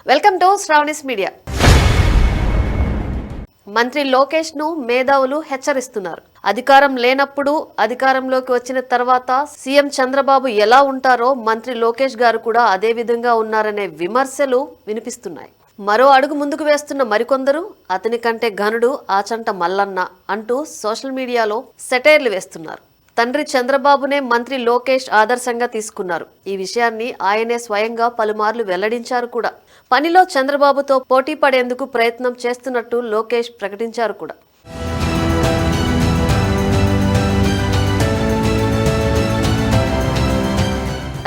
Welcome to Sravani's media. మంత్రి లోకేష్ ను మేధావులు హెచ్చరిస్తున్నారు. అధికారం లేనప్పుడు అధికారంలోకి వచ్చిన తర్వాత సీఎం చంద్రబాబు ఎలా ఉంటారో మంత్రి లోకేష్ గారు కూడా అదే విధంగా ఉన్నారనే విమర్శలు వినిపిస్తున్నాయి. మరో అడుగు ముందుకు వేస్తున్న మరికొందరు అతని కంటే ఘనుడు ఆచంట మల్లన్న అంటూ సోషల్ మీడియాలో సెటైర్లు వేస్తున్నారు. తండ్రి చంద్రబాబునే మంత్రి లోకేష్ ఆదర్శంగా తీసుకున్నారు. ఈ విషయాన్ని ఆయనే స్వయంగా పలుమార్లు వెల్లడించారు కూడా. పనిలో చంద్రబాబుతో పోటీ పడేందుకు ప్రయత్నం చేస్తున్నట్టు లోకేష్ ప్రకటించారు కూడా.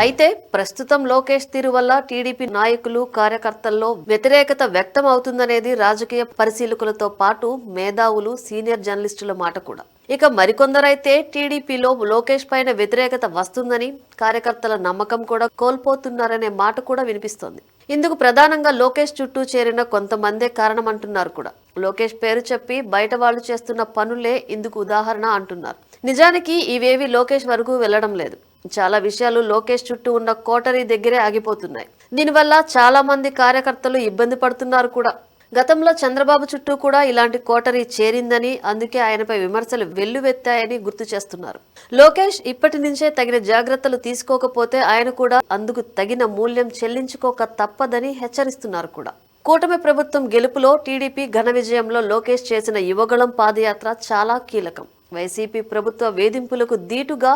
అయితే ప్రస్తుతం లోకేష్ తీరు వల్ల టీడీపీ నాయకులు కార్యకర్తల్లో వ్యతిరేకత వ్యక్తం అవుతుందనేది రాజకీయ పరిశీలకులతో పాటు మేధావులు సీనియర్ జర్నలిస్టుల మాట కూడా. ఇక మరికొందరైతే టీడీపీలో లోకేష్ పైన వ్యతిరేకత వస్తుందని కార్యకర్తల నమ్మకం కూడా కోల్పోతున్నారనే మాట కూడా వినిపిస్తోంది. ఇందుకు ప్రధానంగా లోకేష్ చుట్టూ చేరిన కొంతమందే కారణమంటున్నారు కూడా. లోకేష్ పేరు చెప్పి బయట వాళ్ళు చేస్తున్న పనులే ఇందుకు ఉదాహరణ అంటున్నారు. నిజానికి ఇవేవి లోకేష్ వరకు వెళ్లడం లేదు. చాలా విషయాలు లోకేష్ చుట్టూ ఉన్న కోటరీ దగ్గరే ఆగిపోతున్నాయి. దీనివల్ల చాలా మంది కార్యకర్తలు ఇబ్బంది పడుతున్నారు కూడా. గతంలో చంద్రబాబు చుట్టూ కూడా ఇలాంటి కోటరీ చేరిందని, అందుకే ఆయనపై విమర్శలు వెల్లువెత్తాయని గుర్తు చేస్తున్నారు. లోకేష్ ఇప్పటి నుంచే తగిన జాగ్రత్తలు తీసుకోకపోతే ఆయన కూడా అందుకు తగిన మూల్యం చెల్లించుకోక తప్పదని హెచ్చరిస్తున్నారు కూడా. కూటమి ప్రభుత్వం గెలుపులో టీడీపీ ఘన విజయంలో లోకేష్ చేసిన యువగళం పాదయాత్ర చాలా కీలకం. వైసీపీ ప్రభుత్వ వేధింపులకు దీటుగా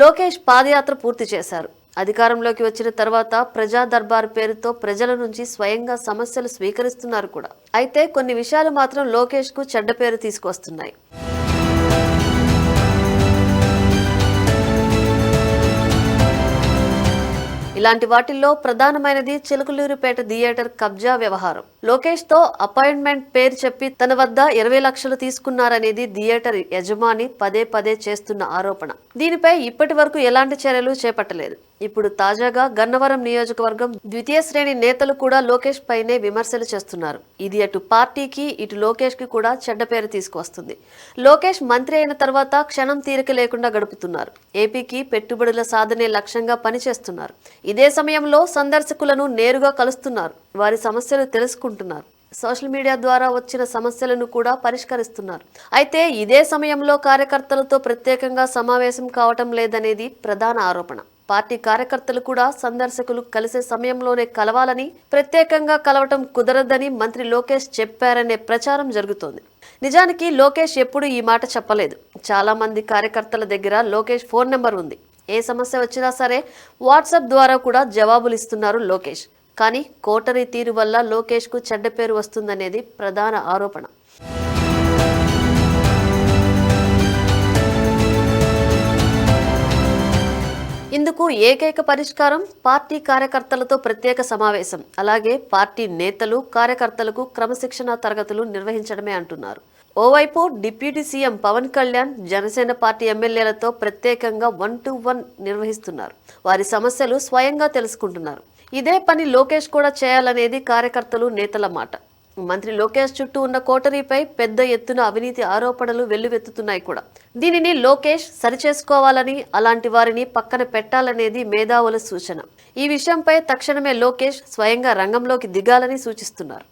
లోకేష్ పాదయాత్ర పూర్తి చేశారు. అధికారంలోకి వచ్చిన తర్వాత ప్రజా దర్బార్ పేరుతో ప్రజల నుంచి స్వయంగా సమస్యలు స్వీకరిస్తున్నారు కూడా. అయితే కొన్ని విషయాలు మాత్రం లోకేష్ కు చెడ్డ పేరు తీసుకొస్తున్నాయి. ఇలాంటి వాటిల్లో ప్రధానమైనది చిలుకలూరిపేట థియేటర్ కబ్జా వ్యవహారం. లోకేష్ తో అపాయింట్మెంట్ పేరు చెప్పి తన వద్ద 20 లక్షలు తీసుకున్నారనేది థియేటర్ యజమాని పదే పదే చేస్తున్న ఆరోపణ. దీనిపై ఇప్పటి వరకు ఎలాంటి చర్యలు చేపట్టలేదు. ఇప్పుడు తాజాగా గన్నవరం నియోజకవర్గం ద్వితీయ శ్రేణి నేతలు కూడా లోకేష్ పైనే విమర్శలు చేస్తున్నారు. ఇది అటు పార్టీకి ఇటు లోకేష్ కి కూడా చెడ్డ పేరు తీసుకువస్తుంది. లోకేష్ మంత్రి అయిన తర్వాత క్షణం తీరిక లేకుండా గడుపుతున్నారు. ఏపీకి పెట్టుబడుల సాధనే లక్ష్యంగా పనిచేస్తున్నారు. ఇదే సమయంలో సందర్శకులను నేరుగా కలుస్తున్నారు. వారి సమస్యలు తెలుసుకుంటున్నారు. సోషల్ మీడియా ద్వారా వచ్చిన సమస్యలను కూడా పరిష్కరిస్తున్నారు. అయితే ఇదే సమయంలో కార్యకర్తలతో ప్రత్యేకంగా సమావేశం కావటం లేదనేది ప్రధాన ఆరోపణ. పార్టీ కార్యకర్తలు కూడా సందర్శకులు కలిసే సమయంలోనే కలవాలని, ప్రత్యేకంగా కలవటం కుదరదని మంత్రి లోకేష్ చెప్పారనే ప్రచారం జరుగుతోంది. నిజానికి లోకేష్ ఎప్పుడు ఈ మాట చెప్పలేదు. చాలా మంది కార్యకర్తల దగ్గర లోకేష్ ఫోన్ నెంబర్ ఉంది. ఏ సమస్య వచ్చినా సరే వాట్సాప్ ద్వారా కూడా జవాబులు ఇస్తున్నారు లోకేష్. కానీ కోటరీ తీరు వల్ల లోకేష్ కు చెడ్డ పేరు వస్తుందనేది ప్రధాన ఆరోపణ. ఇందుకు ఏకైక పరిష్కారం పార్టీ కార్యకర్తలతో ప్రత్యేక సమావేశం, అలాగే పార్టీ నేతలు కార్యకర్తలకు క్రమశిక్షణ తరగతులు నిర్వహించడమే అంటున్నారు. ఓవైపు deputy CM Pavan Kalyan Janasena party ఎమ్మెల్యేలతో ప్రత్యేకంగా 1-to-1 నిర్వహిస్తున్నారు. వారి సమస్యలు స్వయంగా తెలుసుకుంటున్నారు. ఇదే పని లోకేష్ కూడా చేయాలనేది కార్యకర్తలు నేతల మాట. మంత్రి లోకేష్ చుట్టూ ఉన్న కోటరీపై పెద్ద ఎత్తున అవినీతి ఆరోపణలు వెల్లువెత్తుతున్నాయి కూడా. దీనిని లోకేష్ సరిచేసుకోవాలని, అలాంటి వారిని పక్కన పెట్టాలనేది మేధావుల సూచన. ఈ విషయంపై తక్షణమే లోకేష్ స్వయంగా రంగంలోకి దిగాలని సూచిస్తున్నారు.